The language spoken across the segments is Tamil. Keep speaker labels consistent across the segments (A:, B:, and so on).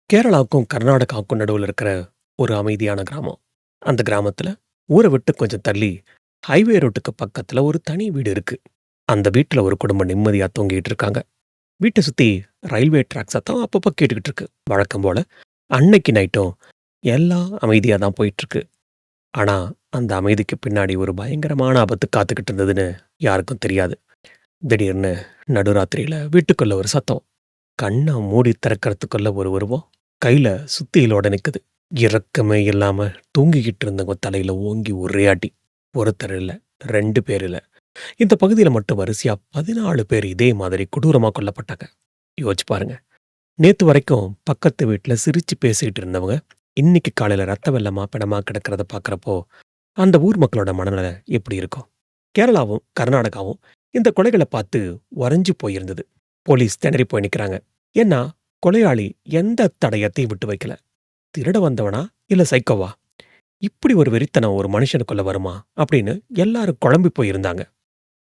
A: கேரளாவுக்கும் கர்நாடகாவுக்கும் நடுவுல இருக்கிற ஒரு அமைதியான கிராமம். அந்த கிராமத்துல ஊர விட்டு கொஞ்சம் தள்ளி ஹைவே ரோட்டுக்கு பக்கத்துல ஒரு தனி வீடு இருக்கு. அந்த வீட்ல ஒரு குடும்பம் நிம்மதியா தூங்கிட்டு இருக்காங்க. வீட்ட சுத்தி ரயில்வே ட்ராக் சத்தம் அப்பப்ப கேட்டுக்கிட்டு இருக்கு. வழக்கம் போல அன்னைக்கு நைட்டும் எல்லாம் அமைதியா தான் போயிட்டு இருக்கு. ஆனா அந்த அமைதிக்கு பின்னாடி ஒரு பயங்கரமான ஆபத்து காத்துக்கிட்டு இருந்ததுன்னு யாருக்கும் தெரியாது. திடீர்னு நடுராத்திரியில வீட்டுக்குள்ள ஒரு சத்தம். கண்ண மூடி திறக்கறதுக்குள்ள ஒரு உருவம் கையில சுத்தியலோட நிக்குது. இரக்கமே இல்லாம தூங்கிக்கிட்டு இருந்தவங்க தலையில ஓங்கி ஒரே அடி. ஒருத்தர் இல்ல, 2 பேர் இல்ல. இந்த பகுதியில மட்டும் வரிசையா 14 பேர் இதே மாதிரி கொடூரமா கொல்லப்பட்டாங்க. யோசிச்சு பாருங்க. நேத்து வரைக்கும் பக்கத்து வீட்ல சிரிச்சு பேசிட்டு இருந்தவங்க, இன்னைக்கு காலையில ரத்த வெள்ளமா பிணமா கிடக்கிறத பார்க்கறப்போ, அந்த ஊர் மக்களோட மனநிலை எப்படி இருக்கும்? கேரளாவும், கர்நாடகாவும் இந்த கொலைகள பார்த்து உறைஞ்சு போயிருந்தது. போலீஸ் திணறி போய் நிக்கிறாங்க. ஏன்னா, கொலையாளி எந்த தடயத்தையும் விட்டு வைக்கல. திருட வந்தவனா? இல்ல சைக்கோவா? இப்படி ஒரு வெறித்தனம் ஒரு மனுஷனுக்குள்ள வருமா? அப்படின்னு எல்லாரும் குழம்பி போயிருந்தாங்க.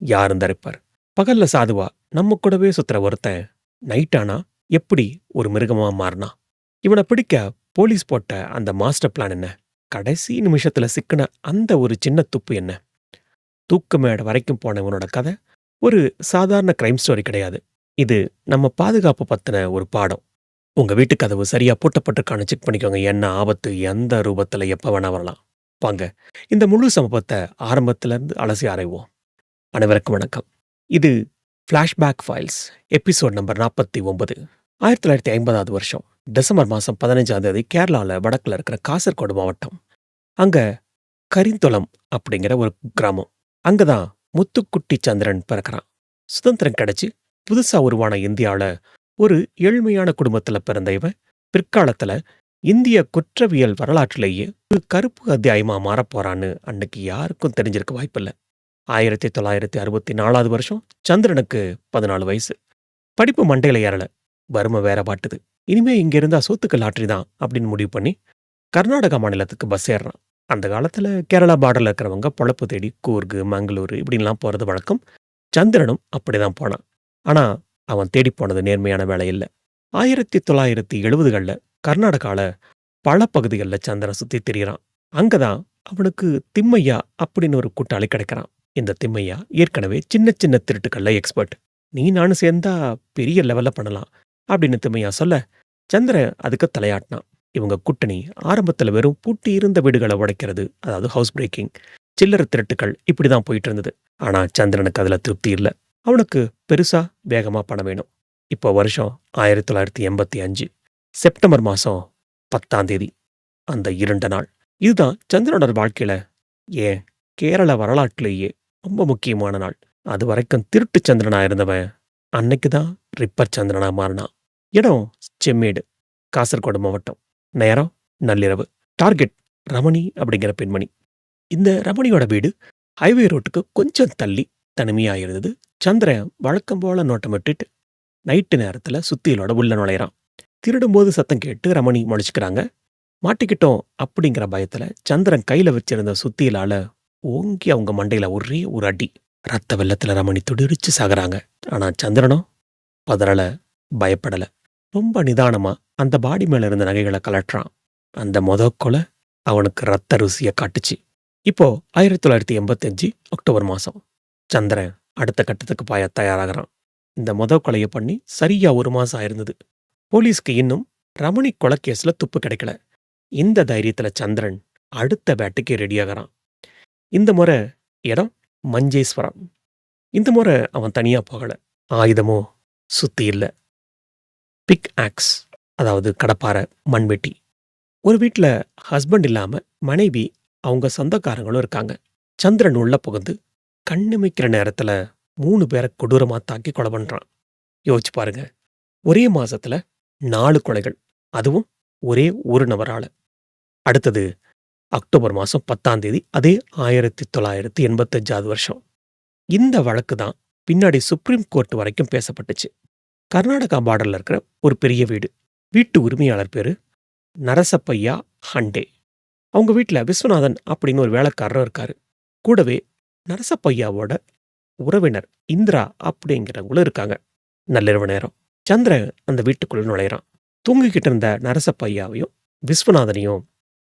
A: யார் இந்த ரிப்பர்? பகல்ல சாதுவா நம்ம கூடவே சுத்துற ஒருத்தன் நைட் ஆனா எப்படி ஒரு மிருகமா மாறினான்? இவனை பிடிக்க போலீஸ் போட்ட அந்த மாஸ்டர் பிளான் என்ன? கடைசி நிமிஷத்துல சிக்கின அந்த ஒரு சின்ன துப்பு என்ன? தூக்கு மேடை வரைக்கும் போனவனோட கதை ஒரு சாதாரண கிரைம் ஸ்டோரி கிடையாது. இது நம்ம பாதுகாப்பு பத்தின ஒரு பாடம். உங்க வீட்டு கதவு சரியா பூட்டப்பட்டிருக்கான்னு செக் பண்ணிக்கோங்க. என்ன ஆபத்து எந்த ரூபத்துல எப்ப வேணா வரலாம். வாங்க, இந்த முழு சம்பவத்தை ஆரம்பத்துல இருந்து அலசி ஆராய்வோம். அனைவருக்கும் வணக்கம். இது ஃபிளாஷ்பேக் ஃபைல்ஸ் எபிசோட் நம்பர் 49. 1950வது வருஷம் டிசம்பர் மாசம் 15ஆம் தேதி கேரளால வடக்குல இருக்கிற காசர்கோடு மாவட்டம். அங்க கரிந்தொலம் அப்படிங்கிற ஒரு கிராமம். அங்கதான் முத்துக்குட்டி சந்திரன் பிறக்கிறான். சுதந்திரம் கிடைச்சு புதுசா உருவான இந்தியால ஒரு ஏழ்மையான குடும்பத்துல பிறந்த இவன் பிற்காலத்துல இந்திய குற்றவியல் வரலாற்றிலேயே ஒரு கருப்பு அத்தியாயமா மாறப்போறான்னு அன்னைக்கு யாருக்கும் தெரிஞ்சிருக்க வாய்ப்பில்ல. 1964வது வருஷம் சந்திரனுக்கு 14 வயசு. படிப்பு மண்டையில ஏறல. வறுமை வேற பாட்டுது. இனிமே இங்க இருந்தா சோத்துக்கு லாட்டரி தான் அப்படின்னு முடிவு பண்ணி கர்நாடகா மாநிலத்துக்கு பஸ் ஏறுறான். அந்த காலத்துல கேரளா பார்டர்ல இருக்கிறவங்க பொழப்பு தேடி கூர்கு, மங்களூரு இப்படின்லாம் போறது வழக்கம். சந்திரனும் அப்படிதான் போனான். ஆனா அவன் தேடி போனது நேர்மையான வேலை இல்ல. 1970கள்ல கர்நாடகால பல பகுதிகளில் சந்திரன் சுத்தி திரியறான். அங்கதான் அவனுக்கு திம்மையா அப்படின்னு ஒரு கூட்டாளி கிடைக்கிறான். இந்த திம்மையா ஏற்கனவே சின்ன சின்ன திருட்டுக்கள்ல எக்ஸ்பர்ட். நீ நானும் சேர்ந்தா பெரிய லெவல்ல பண்ணலாம் அப்படின்னு திம்மையா சொல்ல, சந்திரன் அதுக்கு தலையாட்டினான். இவங்க கூட்டணி ஆரம்பத்துல வெறும் பூட்டி இருந்த வீடுகளை உடைக்கிறது, அதாவது ஹவுஸ் பிரேக்கிங், சில்லறை திருட்டுகள் இப்படிதான் போயிட்டு இருந்தது. ஆனா சந்திரனுக்கு அதுல திருப்தி இல்ல. அவனுக்கு பெருசா வேகமா பணம் வேணும். இப்போ வருஷம் 1985 செப்டம்பர் மாசம் 10ஆம் தேதி. அந்த இருண்ட நாள். இதுதான் சந்திரனோட வாழ்க்கையில, ஏன் கேரள வரலாற்றிலேயே ரொம்ப முக்கியமான நாள். அது வரைக்கும் திருட்டு சந்திரனா இருந்தவன் அன்னைக்கு தான் ரிப்பர் சந்திரனா மாறினான். இடம் செம்மேடு, காசர்கோடு மாவட்டம். நேரம் நள்ளிரவு. டார்கெட் ரமணி அப்படிங்கிற பெண்மணி. இந்த ரமணியோட வீடு ஹைவே ரோட்டுக்கு கொஞ்சம் தள்ளி தனிமையா இருந்தது. சந்திரன் வழக்கம் போல நோட்டமிட்டுட்டு நைட்டு நேரத்துல சுத்தியலோட உள்ள நுழையறான். திருடும்போது சத்தம் கேட்டு ரமணி முழிச்சுக்கிறாங்க. மாட்டிக்கிட்டோம் அப்படிங்கிற பயத்துல சந்திரன் கையில வச்சிருந்த சுத்தியலால ஓங்கி அவங்க மண்டையில ஒரே ஒரு அடி. ரத்த வெள்ளத்துல ரமணி துடிரிச்சு சாகுறாங்க. ஆனா சந்திரனோ பதறல, பயப்படல. ரொம்ப நிதானமா அந்த பாடி மேல இருந்த நகைகளை கலட்டுறான். அந்த கொலை அவனுக்கு ரத்த ருசிய காட்டுச்சு. இப்போ 1985 அக்டோபர் மாசம். சந்திரன் அடுத்த கட்டத்துக்கு பாய தயாராகிறான். இந்த கொலைய பண்ணி சரியா 1 மாசம் ஆயிருந்தது. போலீஸ்க்கு இன்னும் ரமணி கொலை கேஸ்ல துப்பு கிடைக்கல. இந்த தைரியத்துல சந்திரன் அடுத்த வேட்டைக்கு ரெடியாகிறான். இந்த முறை இடம் மஞ்சேஸ்வரம். இந்த முறை அவன் தனியா போகல. ஆயுதமோ சுத்தி இல்ல. பிக் ஆக்ஸ், அதாவது கடப்பார, மண்வெட்டி. ஒரு வீட்ல ஹஸ்பண்ட் இல்லாம மனைவி, அவங்க சொந்தக்காரங்களும் இருக்காங்க. சந்திரன் உள்ள புகுந்து கண்ணிமைக்கிற நேரத்துல 3 பேரை கொடூரமா தாக்கி கொலை பண்றான். யோசிச்சு பாருங்க. ஒரே மாசத்துல 4 கொலைகள். அதுவும் ஒரே ஒரு நபரால. அடுத்தது அக்டோபர் மாசம் 10ஆம் தேதி. அதே 1985வது வருஷம். இந்த வழக்கு தான் பின்னாடி சுப்ரீம் கோர்ட் வரைக்கும் பேசப்பட்டுச்சு. கர்நாடகா பார்டர்ல இருக்கிற ஒரு பெரிய வீடு. வீட்டு உரிமையாளர் பேரு நரசப்பையா ஹண்டே. அவங்க வீட்ல விஸ்வநாதன் அப்படின்னு ஒரு வேலைக்காரரும் இருக்காரு. கூடவே நரசப்பையாவோட உறவினர் இந்திரா அப்படிங்கிறவங்களும் இருக்காங்க. நள்ளிரவு நேரம். சந்திரன் அந்த வீட்டுக்குள்ள நுழையறான். தூங்கிக்கிட்டு இருந்த நரசப்பையாவையும் விஸ்வநாதனையும்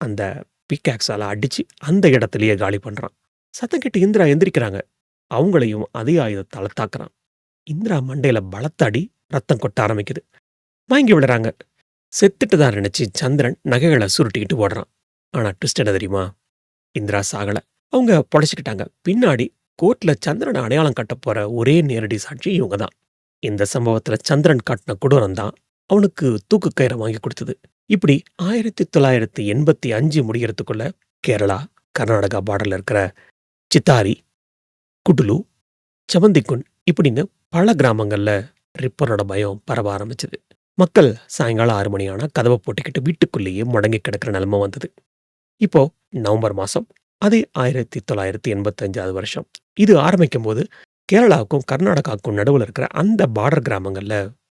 A: அந்த பிக்காக்ஸால அடிச்சு அந்த இடத்திலேயே காலி பண்றான். சத்தம் கேட்டு இந்திரா எந்திரிக்கிறாங்க. அவங்களையும் அதே ஆயுதத்தால தாக்குறான். இந்திரா மண்டையில பலத்த அடி, ரத்தம் கொட்ட ஆரம்பிக்குது. மயங்கி விழுறாங்க. செத்துட்டு தான் நினைச்சு சந்திரன் நகைகளை சுருட்டிக்கிட்டு ஓடுறான். ஆனா ட்விஸ்ட் என்ன தெரியுமா? இந்திரா சாகல. அவங்க பொழைச்சுக்கிட்டாங்க. பின்னாடி கோர்ட்ல சந்திரனை அடையாளம் கட்ட போற ஒரே நேரடி சாட்சி இவங்க தான். இந்த சம்பவத்துல சந்திரன் காட்டின கொடூரம் தான் அவனுக்கு தூக்கு கயிறை வாங்கி கொடுத்தது. இப்படி 1985 முடிகிறதுக்குள்ள கேரளா, கர்நாடகா பார்டர்ல இருக்கிற சித்தாரி, குடுலு, சமந்திக்குன் இப்படின்னு பல கிராமங்கள்ல ரிப்பரோட பயம் பரவ ஆரம்பிச்சது. மக்கள் சாயங்காலம் 6 மணி ஆனா கதவை போட்டுக்கிட்டு வீட்டுக்குள்ளேயே முடங்கி கிடக்கிற நிலைமை வந்தது. இப்போ நவம்பர் மாசம், அதே 1985 வருஷம். இது ஆரம்பிக்கும்போது கேரளாவுக்கும் கர்நாடகாவுக்கும் நடுவுல இருக்கிற அந்த பார்டர் கிராமங்கள்ல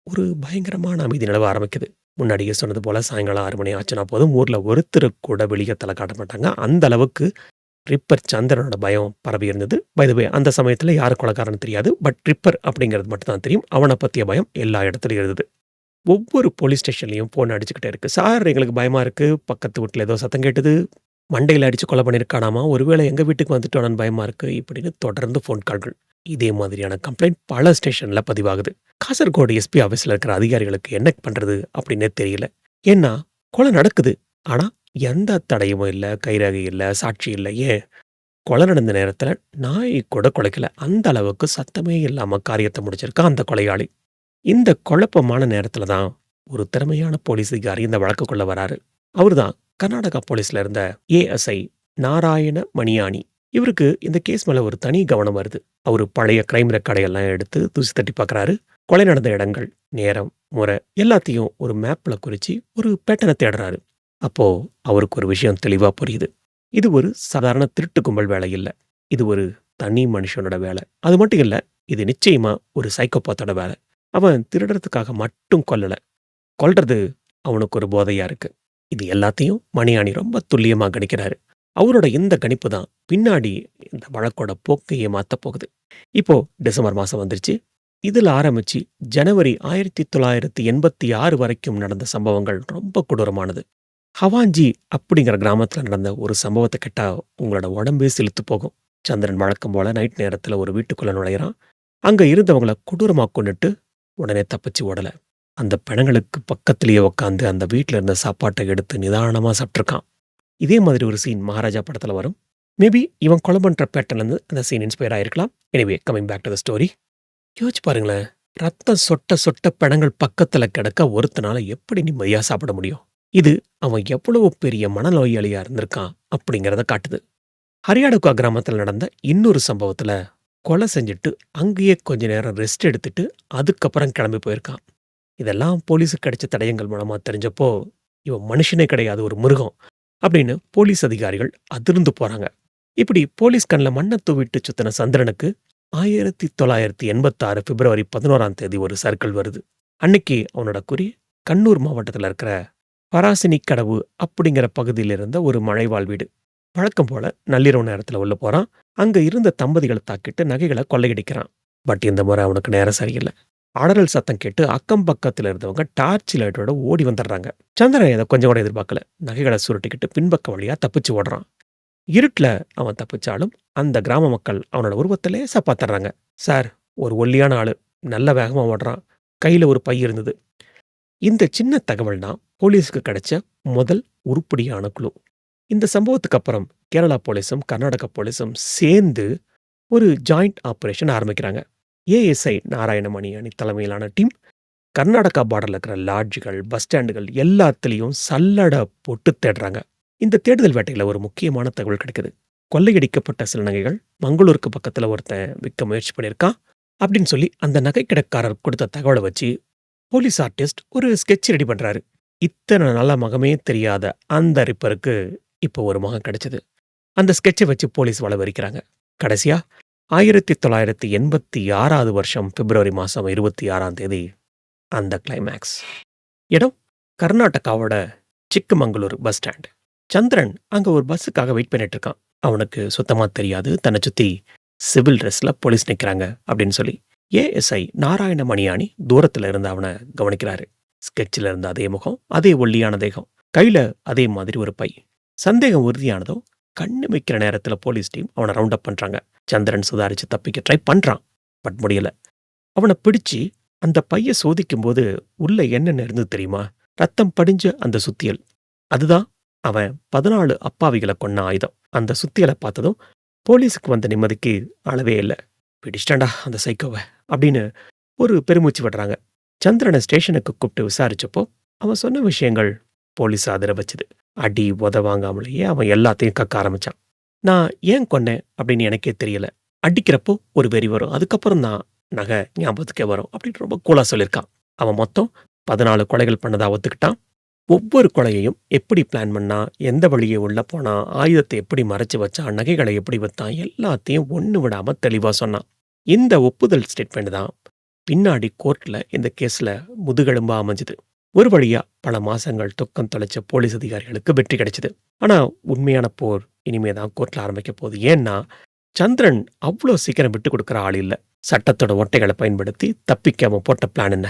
A: ஒரு பயங்கரமான அமைதி நிலவ ஆரம்பிக்குது. முன்னாடியே சொன்னது போல சாயங்காலம் 6 மணி ஆச்சுன்னா போதும், ஊர்ல ஒருத்தருக்கு கூட வெளியே தலை காட்ட மாட்டாங்க. அந்த அளவுக்கு ரிப்பர் சந்திரனோட பயம் பரவி இருந்தது. பை த வே அந்த சமயத்துல யாரு கொலைகாரன்னு தெரியாது. பட் ரிப்பர் அப்படிங்கிறது மட்டும் தான் தெரியும். அவனை பத்திய பயம் எல்லா இடத்துலயும் இருந்தது. ஒவ்வொரு போலீஸ் ஸ்டேஷன்லயும் ஃபோன் அடிச்சுக்கிட்டே இருக்கு. "சார், எங்களுக்கு பயமா இருக்கு. பக்கத்து வீட்ல ஏதோ சத்தம் கேட்டது. மண்டையில அடிச்சு கொலை பண்ணியிருக்கானாமா. ஒருவேளை எங்க வீட்டுக்கு வந்துட்டானான்னு பயமா இருக்கு." இப்படின்னு தொடர்ந்து ஃபோன் கால்கள். இதே மாதிரியான கம்ப்ளைண்ட் பல ஸ்டேஷன்ல பதிவாகுது. காசர்கோடு எஸ்பி ஆஃபீஸ்ல இருக்கிற அதிகாரிகளுக்கு என்ன பண்றது அப்படின்னே தெரியல. ஏன்னா கொலை நடக்குது. ஆனா எந்த தடயமும் இல்ல, கைரேகை இல்ல, சாட்சி இல்ல. ஏன், கொலை நடந்த நேரத்துல நாய் கூட குலைக்கல. அந்த அளவுக்கு சத்தமே இல்லாம காரியத்தை முடிச்சிருக்கான் அந்த கொலையாளி. இந்த குழப்பமான நேரத்துல தான் ஒரு திறமையான போலீஸ் அதிகாரி இந்த வழக்குக்குள்ள வராரு. அவர்தான் கர்நாடகா போலீஸ்ல இருந்த ஏஎஸ்ஐ நாராயண மணியாணி. இவருக்கு இந்த கேஸ் மேல ஒரு தனி கவனம் வருது. அவரு பழைய கிரைம் ரெக்கார்டையெல்லாம் எடுத்து தூசி தட்டி பார்க்கறாரு. கொலை நடந்த இடங்கள், நேரம், முறை எல்லாத்தையும் ஒரு மேப்ல குறிச்சு ஒரு பேட்டர்னை தேடுறாரு. அப்போ அவருக்கு ஒரு விஷயம் தெளிவா புரியுது. இது ஒரு சாதாரண திருட்டு கும்பல் வேலை இல்ல. இது ஒரு தனி மனுஷனோட வேலை. அது மட்டும் இல்ல, இது நிச்சயமா ஒரு சைக்கோபாத்தோட வேலை. அவன் திருடுறதுக்காக மட்டும் கொல்லல. கொல்றது அவனுக்கு ஒரு போதையா இருக்கு. இது எல்லாத்தையும் மணியாணி ரொம்ப துல்லியமா கணிக்கிறாரு. அவரோட இந்த கணிப்பு தான் பின்னாடி இந்த வழக்கோட போக்கையே மாத்தப் போகுது. இப்போ டிசம்பர் மாசம் வந்துருச்சு. இதுல ஆரம்பிச்சு ஜனவரி 1986 வரைக்கும் நடந்த சம்பவங்கள் ரொம்ப கொடூரமானது. ஹவாஞ்சி அப்படிங்கிற கிராமத்துல நடந்த ஒரு சம்பவத்தை கேட்டா உங்களோட உடம்பே சிலுத்து போகும். சந்திரன் வழக்கம் போல நைட் நேரத்துல ஒரு வீட்டுக்குள்ள நுழையிறான். அங்க இருந்தவங்கள கொடூரமா கொன்னுட்டு உடனே தப்பிச்சு ஓடல. அந்த பிணங்களுக்கு பக்கத்திலேயே உட்காந்து அந்த வீட்ல இருந்த சாப்பாட்டை எடுத்து நிதானமா சாப்பிட்டுருக்கான். இதே மாதிரி ஒரு சீன் மகாராஜா படத்துல வரும். மேபி இவன் கொலை பண்ற பேட்டர்ல இருந்து அந்த சீன் இன்ஸ்பயர் ஆயிருக்கலாம். Anyway, coming back to the story. யோசிச்சு பாருங்களேன், ரத்தம் சொட்ட சொட்ட பிணங்கள் பக்கத்துல கிடக்க ஒருத்தனால எப்படி நிம்மதியா சாப்பிட முடியும்? இது அவன் எவ்வளவு பெரிய மனநோயாளியா இருந்திருக்கான் அப்படிங்கிறத காட்டுது. ஹரியாடுகா கிராமத்துல நடந்த இன்னொரு சம்பவத்துல கொலை செஞ்சுட்டு அங்கேயே கொஞ்ச நேரம் ரெஸ்ட் எடுத்துட்டு அதுக்கப்புறம் கிளம்பி போயிருக்கான். இதெல்லாம் போலீஸுக்கு கிடைச்ச தடயங்கள் மூலமா தெரிஞ்சப்போ இவன் மனுஷனே கிடையாது, ஒரு மிருகம் அப்படின்னு போலீஸ் அதிகாரிகள் அதிர்ந்து போறாங்க. இப்படி போலீஸ் கண்ணில் மண்ணை தூவிட்டு சுத்தின சந்திரனுக்கு 1986 பிப்ரவரி 11 ஒரு சர்க்கிள் வருது. அன்னைக்கு அவனோட குறி கண்ணூர் மாவட்டத்தில் இருக்கிற பராசினி கடவு அப்படிங்கிற பகுதியில் இருந்த ஒரு மழைவாழ் வீடு. வழக்கம் போல நள்ளிரவு நேரத்தில் உள்ள போறான். அங்க இருந்த தம்பதிகளை தாக்கிட்டு நகைகளை கொள்ளையடிக்கிறான். பட் இந்த முறை அவனுக்கு நேரம் சரியில்லை. அடறல் சத்தம் கேட்டு அக்கம் பக்கத்தில் இருந்தவங்க டார்ச் லைட்டோட ஓடி வந்துடுறாங்க. சந்திரன் இதை கொஞ்சம் கூட எதிர்பார்க்கல. நகைகளை சுருட்டிக்கிட்டு பின்பக்க வழியா தப்பிச்சு ஓடுறான். இருட்டுல அவன் தப்பிச்சாலும் அந்த கிராம மக்கள் அவனோட உருவத்தை லேசா பார்த்துறாங்க. சார், ஒரு ஒல்லியான ஆளு, நல்ல வேகமா ஓடுறான், கையில ஒரு பை இருந்தது. இந்த சின்ன தகவல் தான் போலீஸுக்கு கிடைச்ச முதல் உருப்படியான குழு. இந்த சம்பவத்துக்கு அப்புறம் கேரளா போலீஸும் கர்நாடகா போலீஸும் சேர்ந்து ஒரு ஜாயிண்ட் ஆபரேஷன் ஆரம்பிக்கிறாங்க. ஏஎஸ்ஐ நாராயணமணி அணி தலைமையிலான டீம் கர்நாடகா பார்டர்ல இருக்கிற லாட்ஜுகள், பஸ் ஸ்டாண்டுகள் எல்லாத்துலேயும் சல்லட போட்டு தேடுறாங்க. இந்த தேடுதல் வேட்டையில ஒரு முக்கியமான தகவல் கிடைக்குது. கொள்ளையடிக்கப்பட்ட சில நகைகள் மங்களூருக்கு பக்கத்துல ஒருத்தன் விற்க முயற்சி பண்ணியிருக்கான் அப்படின்னு சொல்லி அந்த நகைக்கடைக்காரர் கொடுத்த தகவலை வச்சு போலீஸ் ஆர்டிஸ்ட் ஒரு ஸ்கெட்ச் ரெடி பண்றாரு. இத்தனை நல்ல மகமே தெரியாத அந்த ரிப்பருக்கு இப்போ ஒரு மகன் கிடைச்சது. அந்த ஸ்கெட்சை வச்சு போலீஸ் வளவரிக்கிறாங்க. கடைசியா 1986 வருஷம் பிப்ரவரி மாசம் 26 அந்த கிளைமேக்ஸ். இடம் கர்நாடகாவோட சிக்கமங்களூர் பஸ் ஸ்டாண்ட். சந்திரன் அங்க ஒரு பஸ்ஸுக்காக வெயிட் பண்ணிட்டு இருக்கான். அவனுக்கு சுத்தமா தெரியாது தன்னை சுத்தி சிவில் ட்ரெஸ்ல போலீஸ் நிக்கிறாங்க அப்படின்னு சொல்லி. ஏஎஸ்ஐ நாராயண மணியாணி தூரத்துல இருந்து அவனை கவனிக்கிறாரு. ஸ்கெட்சில் இருந்த அதே முகம், அதே ஒல்லியான தேகம், கையில அதே மாதிரி ஒரு பை. சந்தேகம் உறுதியானதும் கண்ணு வைக்கிற நேரத்துல போலீஸ் டீம் அவனை ரவுண்ட் அப் பண்றாங்க. சந்திரன் சுதாரிச்சு தப்பிக்க ட்ரை பண்றான். பட் முடியல. அவனை பிடிச்சு அந்த பைய சோதிக்கும்போது உள்ள என்னென்ன இருந்தது தெரியுமா? ரத்தம் படிஞ்ச அந்த சுத்தியல். அதுதான் அவன் 14 அப்பாவிகளை கொன்ன ஆயுதம். அந்த சுத்தியலை பார்த்ததும் போலீஸுக்கு வந்த நிம்மதிக்கு அளவே இல்ல. பிடிச்சிட்டான்டா அந்த சைக்கோவ அப்படின்னு ஒரு பெருமூச்சு விடுறாங்க. சந்திரனை ஸ்டேஷனுக்கு கூப்பிட்டு விசாரிச்சப்போ அவன் சொன்ன விஷயங்கள் போலீஸ் அதிர வச்சுது. அடி உத வாங்காமலேயே அவன் எல்லாத்தையும் கக்க ஆரம்பிச்சான். நான் ஏன் கொன்னேன் அப்படின்னு எனக்கே தெரியல. அடிக்கிறப்போ ஒரு வெறி வரும், அதுக்கப்புறம் தான் நகை ஞாபகத்துக்கே வரும் அப்படின்னு ரொம்ப கூலா சொல்லியிருக்கான். அவன் மொத்தம் 14 கொலைகள் பண்ணதா ஒத்துக்கிட்டான். ஒவ்வொரு கொலையையும் எப்படி பிளான் பண்ணா, எந்த வழியை உள்ள போனா, ஆயுதத்தை எப்படி மறைச்சு வச்சான், நகைகளை எப்படி வித்தான், எல்லாத்தையும் ஒண்ணு விடாம தெளிவா சொன்னான். இந்த ஒப்புதல் ஸ்டேட்மெண்ட் தான் பின்னாடி கோர்ட்ல இந்த கேஸ்ல முதுகெலும்பா அமைஞ்சது. ஒரு வழியா பல மாசங்கள் துக்கம் தொலைச்ச போலீஸ் அதிகாரிகளுக்கு வெற்றி கிடைச்சது. ஆனா உண்மையான போர் இனிமேதான் கோர்ட்ல ஆரம்பிக்க போகுது. ஏன்னா சந்திரன் அவ்வளோ சீக்கிரம் விட்டு கொடுக்கிற ஆள் இல்ல. சட்டத்தோட ஒட்டைகளை பயன்படுத்தி தப்பிக்க அவன் போட்ட பிளான் என்ன?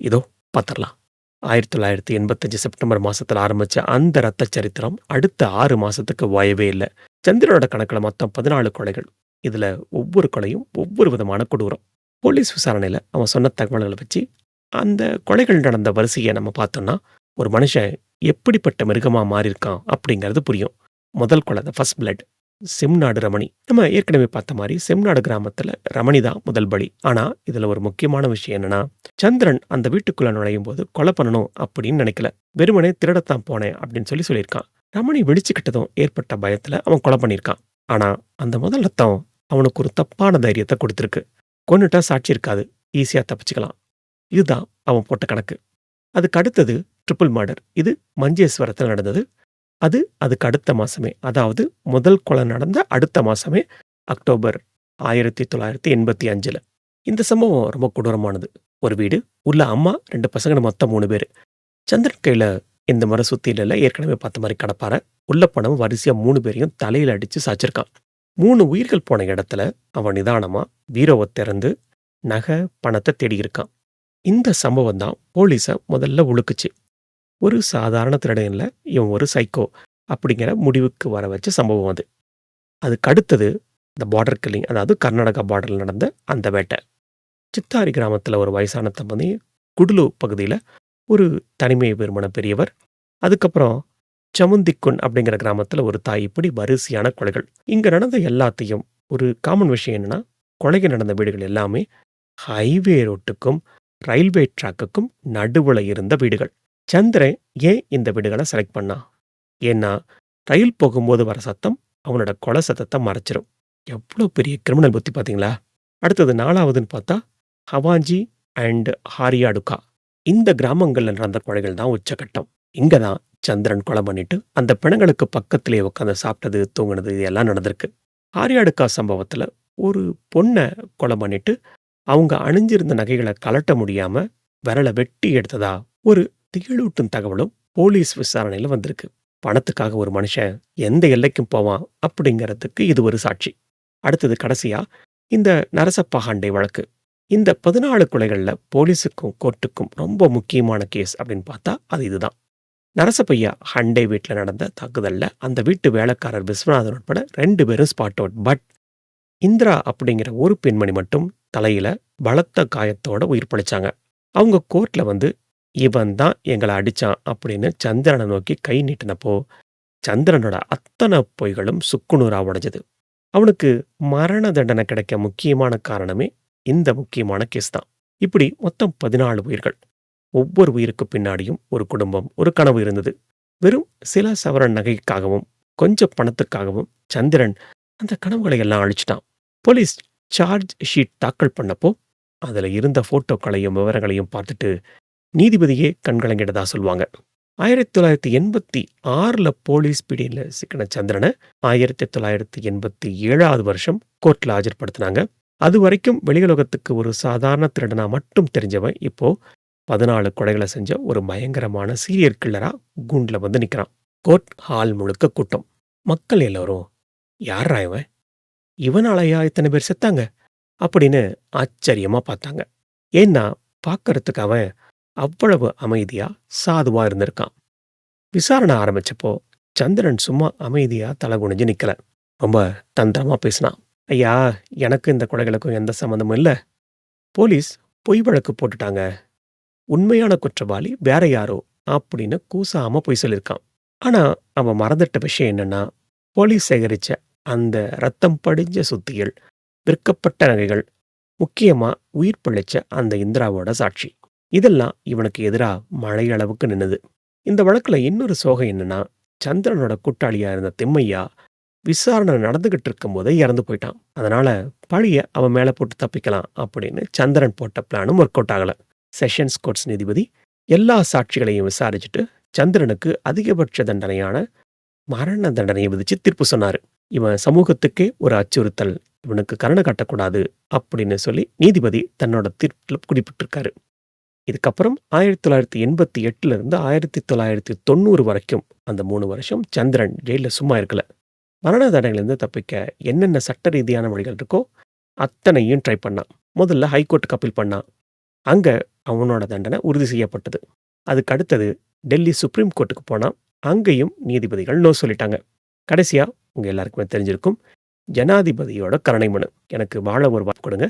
A: இதோ பாத்திரலாம். 1985 செப்டம்பர் மாசத்துல ஆரம்பிச்ச அந்த ரத்த சரித்திரம் அடுத்த 6 மாசத்துக்கு வாயவே இல்லை. சந்திரனோட கணக்குல மொத்தம் 14 கொலைகள். இதுல ஒவ்வொரு கொலையும் ஒவ்வொரு விதமான கொடூரம். போலீஸ் விசாரணையில அவன் சொன்ன தகவல்களை வச்சு அந்த கொலைகள் நடந்த வரிசையை நம்ம பார்த்தோம்னா ஒரு மனுஷன் எப்படிப்பட்ட மிருகமா மாறியிருக்கான் அப்படிங்கிறது புரியும். முதல் கொலை, ஃபர்ஸ்ட் பிளட், செம்நாடு ரமணி. நம்ம ஏற்கனவே பார்த்த மாதிரி செம்நாடு கிராமத்துல ரமணி தான் முதல் பலி. ஆனா இதுல ஒரு முக்கியமான விஷயம் என்னன்னா, சந்திரன் அந்த வீட்டுக்குள்ள நுழையும் போது கொலை பண்ணணும் அப்படின்னு நினைக்கல. வெறுமனே திருடத்தான் போனேன் அப்படின்னு சொல்லியிருக்கான். ரமணி வெடிச்சுக்கிட்டதும் ஏற்பட்ட பயத்துல அவன் கொலை பண்ணியிருக்கான். ஆனா அந்த முதல் ரத்தம் அவனுக்கு ஒரு தப்பான தைரியத்தை கொடுத்துருக்கு. கொன்னுட்டா சாட்சி இருக்காது, ஈஸியா தப்பிச்சுக்கலாம். இதுதான் அவன் போட்ட கணக்கு. அதுக்கு அடுத்தது ட்ரிபிள் மர்டர். இது மஞ்சேஸ்வரத்தில் நடந்தது. அதுக்கு அடுத்த மாசமே, அதாவது முதல் கொலை நடந்த அடுத்த மாசமே, அக்டோபர் 1985. இந்த சம்பவம் ரொம்ப கொடூரமானது. ஒரு வீடு, உள்ள அம்மா, 2 பசங்க, மொத்தம் 3 பேரு. சந்திரன் கையில இந்த முறை சுத்தியில ஏற்கனவே பார்த்த மாதிரி கடப்பார. உள்ள போனவன் வரிசையா 3 பேரையும் தலையில அடிச்சு சாச்சிருக்கான். 3 உயிர்கள் போன இடத்துல அவன் நிதானமா பீரோவை திறந்து நகை, பணத்தை தேடி இருக்கான். இந்த சம்பவம் தான் போலீஸ முதல்ல உழுக்குச்சு. ஒரு சாதாரண திருடன் இல்ல, இவன் ஒரு சைக்கோ அப்படிங்கிற முடிவுக்கு வர வச்ச சம்பவம் அது. அதுக்கு அடுத்தது இந்த பார்டர் கில்லிங், அதாவது கர்நாடகா பார்டர்ல நடந்த அந்த வேட்டை. சித்தாரி கிராமத்துல ஒரு வயசான தம்பதி, குடுலு பகுதியில ஒரு தனிமை விரும்பின பெரியவர், அதுக்கப்புறம் சமுந்திக்குன் அப்படிங்கிற கிராமத்துல ஒரு தாய், இப்படி வரிசையான கொலைகள். இங்க நடந்த எல்லாத்தையும் ஒரு காமன் விஷயம் என்னன்னா, கொலைகள் நடந்த வீடுகள் எல்லாமே ஹைவே ரோட்டுக்கும் ரயில்வே ட்ராக்குக்கும் நடுவுல இருந்த வீடுகள். சந்திரன் ஏன் இந்த வீடுகளை செலக்ட் பண்ணான்? ஏன்னா ரயில் போகும்போது வர சத்தம் அவனோட கொலை சத்தத்தை மறைச்சிரும். எவ்வளோ பெரிய கிரிமினல் புத்தி பார்த்தீங்களா? அடுத்தது 4வதுன்னு பார்த்தா ஹவாஞ்சி அண்ட் ஹாரியாடுகா. இந்த கிராமங்கள்ல நடந்த கொலைகள் தான் உச்சகட்டம். இங்க தான் சந்திரன் கொலை பண்ணிட்டு அந்த பிணங்களுக்கு பக்கத்திலேயே உட்காந்து சாப்பிட்டது, தூங்குனது, இதெல்லாம் நடந்திருக்கு. ஹாரியாடுகா சம்பவத்துல ஒரு பொண்ணை கொலை பண்ணிட்டு அவங்க அணிஞ்சிருந்த நகைகளை கலட்ட முடியாம விரலை வெட்டி எடுத்ததா ஒரு திகிலூட்டும் தகவலும் போலீஸ் விசாரணையில வந்திருக்கு. பணத்துக்காக ஒரு மனுஷன் எந்த எல்லைக்கும் போவான் அப்படிங்கிறதுக்கு இது ஒரு சாட்சி. அடுத்தது கடைசியா இந்த நரசப்பா ஹண்டே வழக்கு. இந்த 14 கொலைகள்ல போலீஸுக்கும் கோர்ட்டுக்கும் ரொம்ப முக்கியமான கேஸ் அப்படின்னு பார்த்தா அது இதுதான். நரசப்பையா ஹண்டே வீட்டில் நடந்த தாக்குதல்ல அந்த வீட்டு வேலைக்காரர் விஸ்வநாதன் உட்பட 2 பேரும் ஸ்பாட் அவுட். பட் இந்திரா அப்படிங்கிற ஒரு பெண்மணி மட்டும் தலையில பலத்த காயத்தோட உயிர் பிழைச்சாங்க. அவங்க கோர்ட்ல வந்து இவன் தான் எங்களை அடிச்சான் அப்படின்னு சந்திரனை நோக்கி கை நீட்டினப்போ சந்திரனோட அத்தனை பொய்களும் சுக்குநூறா உடைஞ்சது. அவனுக்கு மரண தண்டனை கிடைக்க முக்கியமான காரணமே இந்த முக்கியமான கேஸ் தான். இப்படி மொத்தம் 14 உயிர்கள். ஒவ்வொரு உயிருக்கு பின்னாடியும் ஒரு குடும்பம், ஒரு கனவு இருந்தது. வெறும் சில சவரன் நகைக்காகவும் கொஞ்சம் பணத்துக்காகவும் சந்திரன் அந்த கனவுகளை எல்லாம் அழிச்சிட்டான். போலீஸ் சார்ஜ் ஷீட் தாக்கல் பண்ணப்போ அதுல இருந்த போட்டோக்களையும் விவரங்களையும் பார்த்துட்டு நீதிபதியே கண்கலங்கிட்டதா சொல்லுவாங்க. 1986 போலீஸ் பிடியில சிக்கின சந்திரனை 1987 வருஷம் கோர்ட்ல ஆஜர்படுத்தினாங்க. அது வரைக்கும் வெளியுலகத்துக்கு ஒரு சாதாரண திருடனா மட்டும் தெரிஞ்சவன் இப்போ 14 கொலைகளை செஞ்ச ஒரு பயங்கரமான சீரியல் கில்லரா கூண்டுல வந்து நிக்கிறான். கோர்ட் ஹால் முழுக்க கூட்டம். மக்கள் எல்லாரும் யாரா இவன், இவனாலயா இத்தனை பேர் செத்தாங்க அப்படின்னு ஆச்சரியமா பார்த்தாங்க. ஏன்னா பார்க்கறதுக்கு அவன் அவ்வளவு அமைதியா, சாதுவா இருந்திருக்கான். விசாரணை ஆரம்பிச்சப்போ சந்திரன் சும்மா அமைதியா தலை குனிஞ்சு நிக்கல. ரொம்ப தந்திரமா பேசினான். ஐயா, எனக்கு இந்த கொலைகளுக்கும் எந்த சம்மந்தமும் இல்ல. போலீஸ் பொய் வழக்கு போட்டுட்டாங்க. உண்மையான குற்றவாளி வேற யாரோ அப்படின்னு கூசாம பொய் சொல்லியிருக்கான். ஆனா அவன் மறந்துட்ட விஷயம் என்னன்னா, போலீஸ் சேகரிச்ச அந்த ரத்தம் படிஞ்ச சுத்தியல், விற்கப்பட்ட நகைகள், முக்கியமா உயிர் பிழைச்ச அந்த இந்திராவோட சாட்சி. இதெல்லாம் இவனுக்கு எதிரா மலையளவுக்கு நின்னுது. இந்த வழக்குல இன்னொரு சோகம் என்னன்னா, சந்திரனோட கூட்டாளியா இருந்த திம்மையா விசாரணை நடந்துகிட்டு இருக்கும்போதே இறந்து போயிட்டான். அதனால பழிய அவன் மேல போட்டு தப்பிக்கலாம் அப்படின்னு சந்திரன் போட்ட பிளானும் ஒர்க் அவுட் ஆகல. செஷன்ஸ் கோர்ட்ஸ் நீதிபதி எல்லா சாட்சிகளையும் விசாரிச்சுட்டு சந்திரனுக்கு அதிகபட்ச தண்டனையான மரண தண்டனையை விதிச்சு தீர்ப்பு சொன்னாரு. இவன் சமூகத்துக்கே ஒரு அச்சுறுத்தல், இவனுக்கு கருணை காட்டக்கூடாது அப்படின்னு சொல்லி நீதிபதி தன்னோட தீர்ப்புல குறிப்பிட்டிருக்காரு. இதுக்கப்புறம் 1988 இருந்து 1990 வரைக்கும் அந்த 3 வருஷம் சந்திரன் ஜெயில சும்மா இருக்கல. மரண தண்டனையிலிருந்து தப்பிக்க என்னென்ன சட்ட ரீதியான வழிகள் இருக்கோ அத்தனையும் ட்ரை பண்ணான். முதல்ல ஹைகோர்ட்டுக்கு அப்பீல் பண்ணான். அங்க அவனோட தண்டனை உறுதி செய்யப்பட்டது. அதுக்கு அடுத்தது டெல்லி சுப்ரீம் கோர்ட்டுக்கு போனான். அங்கேயும் நீதிபதிகள் நோ சொல்லிட்டாங்க. கடைசியா உங்க எல்லாருக்குமே தெரிஞ்சிருக்கும், ஜனாதிபதியோட கருணை மனு. எனக்கு வாழ ஒரு வாய்ப்பு கொடுங்க,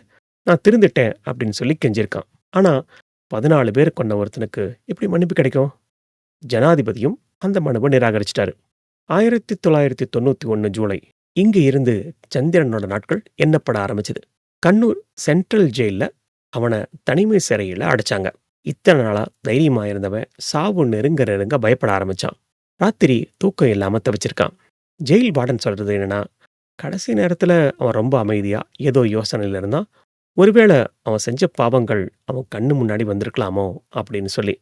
A: நான் திருந்துட்டேன் அப்படின்னு சொல்லி கெஞ்சிருக்கான். ஆனா 14 பேர் கொண்ட ஒருத்தனுக்கு எப்படி மன்னிப்பு கிடைக்கும்? ஜனாதிபதியும் அந்த மனுவை நிராகரிச்சிட்டாரு. 1991 ஜூலை இங்க இருந்து சந்திரனோட நாட்கள் எண்ணப்பட ஆரம்பிச்சது. கண்ணூர் சென்ட்ரல் ஜெயில்ல அவனை தனிமை சிறையில அடைச்சாங்க. இத்தனை நாளா தைரியமா இருந்தவன் சாவு நெருங்க நெருங்க பயப்பட ஆரம்பிச்சான். ராத்திரி தூக்கம் இல்லாம தவிச்சிருக்கான். ஜெயில் வார்டன் சொல்றது என்னன்னா, கடைசி நேரத்துல அவன் ரொம்ப அமைதியா ஏதோ யோசனையில இருந்தான். ஒருவேளை அவன் செஞ்ச பாவங்கள் அவன் கண்ணு முன்னாடி வந்திருக்கலாமோ அப்படின்னு சொல்லி.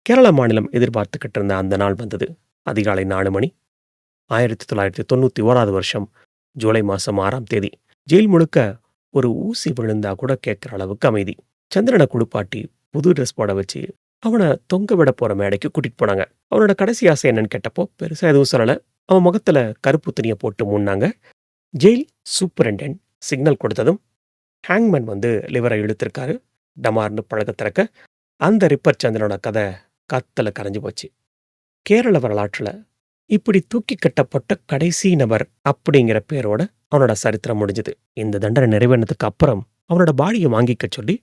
A: கேரள மாநிலம் எதிர்பார்த்துக்கிட்டு இருந்த அந்த நாள் வந்தது. அதிகாலை 4 மணி. 1991 வருஷம் ஜூலை மாசம் 6ஆம் தேதி. ஜெயில் முழுக்க ஒரு ஊசி விழுந்தா கூட கேட்கிற அளவுக்கு அமைதி. சந்திரனை குளிப்பாட்டி புது ட்ரெஸ் போட வச்சு அவனை தொங்க விட போற மேடைக்கு கூட்டிட்டு போனாங்க. அவனோட கடைசி ஆசை என்னன்னு கேட்டப்போ பெருசா எதுவும் சொல்லல. அவன் முகத்துல கருப்பு துணியை போட்டு மூடினாங்க. ஜெயில் சூப்பரண்டென்ட் சிக்னல் கொடுத்ததும் ஹேங்மேன் வந்து லிவரை இழுத்திருக்காரு. டமார்னு பழக திறக்க அந்த ரிப்பர் சந்திரனோட கதை காத்துல கரைஞ்சு போச்சு. கேரள வரலாற்றுல இப்படி தூக்கி கட்டப்பட்ட கடைசி நபர் அப்படிங்கிற பேரோட அவனோட சரித்திரம் முடிஞ்சது. இந்த தண்டனை நிறைவேறினதுக்கு அப்புறம் அவனோட பாடியை வாங்கிக்க சொல்லி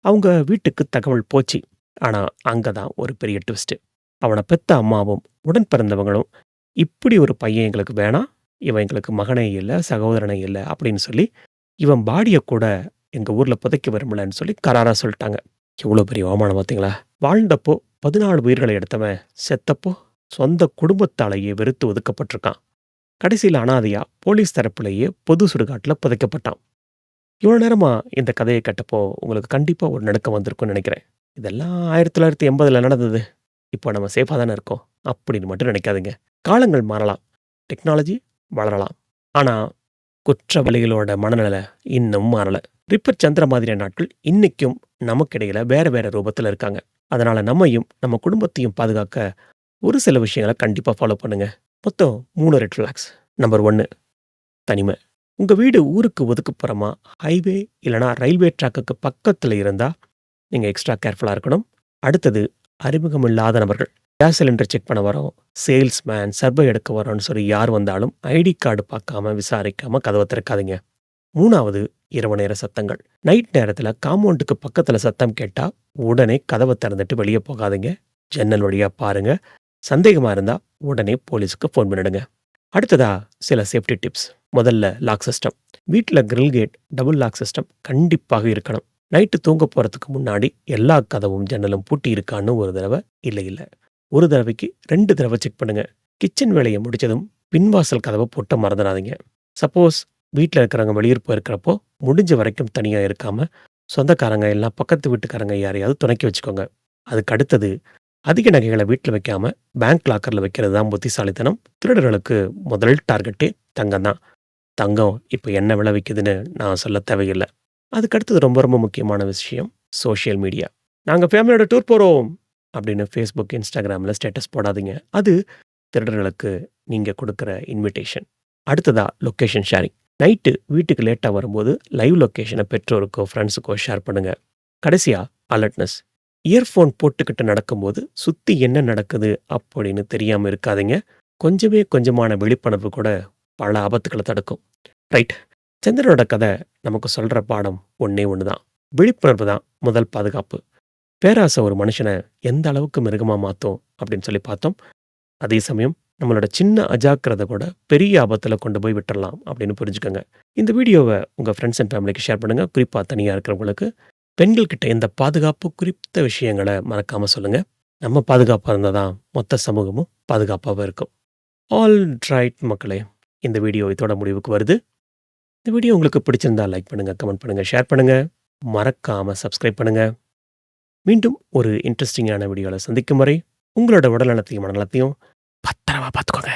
A: அவங்க வீட்டுக்கு தகவல் போச்சு. ஆனா அங்கதான் ஒரு பெரிய ட்விஸ்ட். அவனை பெத்த அம்மாவும் உடன் பிறந்தவங்களும் இப்படி ஒரு பையன் எங்களுக்கு வேணாம், இவன் எங்களுக்கு மகனே இல்லை, சகோதரனே இல்லை அப்படின்னு சொல்லி இவன் பாடியை கூட எங்க ஊர்ல புதைக்க விரும்பலன்னு சொல்லி கராரா சொல்லிட்டாங்க. எவ்வளவு பெரிய அவமானம் பார்த்தீங்களா? வாழ்ந்தப்போ 14 உயிர்களை எடுத்தவன் செத்தப்போ சொந்த குடும்பத்தாலேயே வெறுத்து ஒதுக்கப்பட்டிருக்கான். கடைசியில் அனாதையா போலீஸ் தரப்புலேயே பொது சுடுகாட்டுல புதைக்கப்பட்டான். இவ்வளோ நேரமா இந்த கதையை கேட்டப்போ உங்களுக்கு கண்டிப்பா ஒரு நடுக்கம் வந்திருக்கும்னு நினைக்கிறேன். இதெல்லாம் 1980 நடந்தது. இப்போ நம்ம சேஃபாக தானே இருக்கோம் அப்படின்னு மட்டும் நினைக்காதீங்க. காலங்கள் மாறலாம், டெக்னாலஜி வளரலாம். ஆனா குற்றவாளிகளோட மனநிலை இன்னும் மாறல. ரிப்பர் சந்திர மாதிரியான நாட்கள் இன்னைக்கும் நமக்கிடையில வேற வேற ரூபத்துல இருக்காங்க. அதனால நம்மையும் நம்ம குடும்பத்தையும் பாதுகாக்க ஒரு சில விஷயங்களை கண்டிப்பா ஃபாலோ பண்ணுங்க. மொத்தம் 3 ரெட் ஃபிளாக்ஸ். நம்பர் 1, தனிமை. உங்க வீடு ஊருக்கு ஒதுக்குப்புறமா ஹைவே இல்லனா ரயில்வே ட்ராக்குக்கு பக்கத்துல இருந்தா நீங்க எக்ஸ்ட்ரா கேர்ஃபுல்லா இருக்கணும். அடுத்தது, அறிமுகம் இல்லாத நபர்கள். கேஸ் சிலிண்டர் செக் பண்ண வரோம், சேல்ஸ்மேன், சர்வே எடுக்க வரோன்னு சொல்லி யார் வந்தாலும் ஐடி கார்டு பார்க்காம விசாரிக்காம கதவை திறக்காதீங்க. 3வது, இரவு நேர சத்தங்கள். நைட் நேரத்துல காம்பவுண்டுக்கு பக்கத்துல சத்தம் கேட்டா உடனே கதவை திறந்துட்டு வெளியே போகாதீங்க. ஜன்னல் வழியா பாருங்க. சந்தேகமா இருந்தா உடனே போலீஸுக்கு ஃபோன் பண்ணிடுங்க. அடுத்ததா சில சேஃப்டி டிப்ஸ். முதல்ல லாக் சிஸ்டம். வீட்டில் grill gate, double lock system கண்டிப்பாக இருக்கணும். நைட்டு தூங்க போறதுக்கு முன்னாடி எல்லா கதவும் ஜன்னலும் பூட்டி இருக்கான்னு ஒரு தடவை இல்லை ஒரு தடவைக்கு 2 தடவை செக் பண்ணுங்க. கிச்சன் வேலையை முடிச்சதும் பின்வாசல் கதவை போட்ட மறந்துடாதீங்க. சப்போஸ் வீட்டில் இருக்கிறவங்க வெளியூர் போயிருக்கிறப்போ முடிஞ்ச வரைக்கும் தனியா இருக்காம சொந்தக்காரங்க எல்லாம் பக்கத்து வீட்டுக்காரங்க யாரையாவது துணைக்கி வச்சுக்கோங்க. அதுக்கு அடுத்தது, அதிக நகைகளை வீட்டில் வைக்காம பேங்க் லாக்கர்ல வைக்கிறது தான் புத்திசாலித்தனம். திருடர்களுக்கு முதல் டார்கெட்டே தங்கம் தான். தங்கம் இப்போ என்ன விலை விற்குதுன்னு நான் சொல்ல தேவையில்லை. அதுக்கு அடுத்தது ரொம்ப ரொம்ப முக்கியமான விஷயம், சோஷியல் மீடியா. நாங்கள் ஃபேமிலியோட டூர் போகிறோம் அப்படின்னு ஃபேஸ்புக், இன்ஸ்டாகிராமில் ஸ்டேட்டஸ் போடாதீங்க. அது திருடர்களுக்கு நீங்கள் கொடுக்குற இன்விடேஷன். அடுத்ததா லொக்கேஷன் ஷேரிங். நைட்டு வீட்டுக்கு லேட்டாக வரும்போது லைவ் லொக்கேஷனை பெற்றோருக்கோ ஃப்ரெண்ட்ஸுக்கோ ஷேர் பண்ணுங்க. கடைசியா அலர்ட்னஸ். இயர்ஃபோன் போட்டுக்கிட்டு நடக்கும்போது சுத்தி என்ன நடக்குது அப்படின்னு தெரியாம இருக்காதீங்க. கொஞ்சமே கொஞ்சமான விழிப்புணர்வு கூட பல ஆபத்துக்கள தடுக்கும். ரைட். சந்திரனோட கதை நமக்கு சொல்ற பாடம் ஒண்ணே ஒண்ணு தான். விழிப்புணர்வு தான் முதல் பாதுகாப்பு. பேராசை ஒரு மனுஷன எந்த அளவுக்கு மிருகமா மாத்தும் அப்படின்னு சொல்லி பார்த்தோம். அதே சமயம் நம்மளோட சின்ன அஜாக்கிரதை கூட பெரிய ஆபத்துல கொண்டு போய் விட்டுறலாம் அப்படின்னு புரிஞ்சுக்கங்க. இந்த வீடியோவ உங்க ஃப்ரெண்ட்ஸ் அண்ட் ஃபேமிலிக்கு ஷேர் பண்ணுங்க. குறிப்பா தனியா இருக்கிறவங்களுக்கு. பெண்கள் கிட்ட இந்த பாதுகாப்பு குறித்த விஷயங்கள மறக்காம சொல்லுங்க. நம்ம பாதுகாப்பா இருந்தா தான் மொத்த சமூகமும் பாதுகாப்பாவும் இருக்கும். ஆல் ரைட் மக்களே. இந்த வீடியோ இதோட முடிவுக்கு வருது. இந்த வீடியோ உங்களுக்கு பிடிச்சிருந்தா லைக் பண்ணுங்க, கமெண்ட் பண்ணுங்க, ஷேர் பண்ணுங்க. மறக்காம சப்ஸ்கிரைப் பண்ணுங்க. மீண்டும் ஒரு இன்ட்ரஸ்டிங்கான வீடியோல சந்திக்கும் வரை உங்களோட உடல் நலத்தையும் மனநலத்தையும் பத்திரமா பார்த்துக்கோங்க.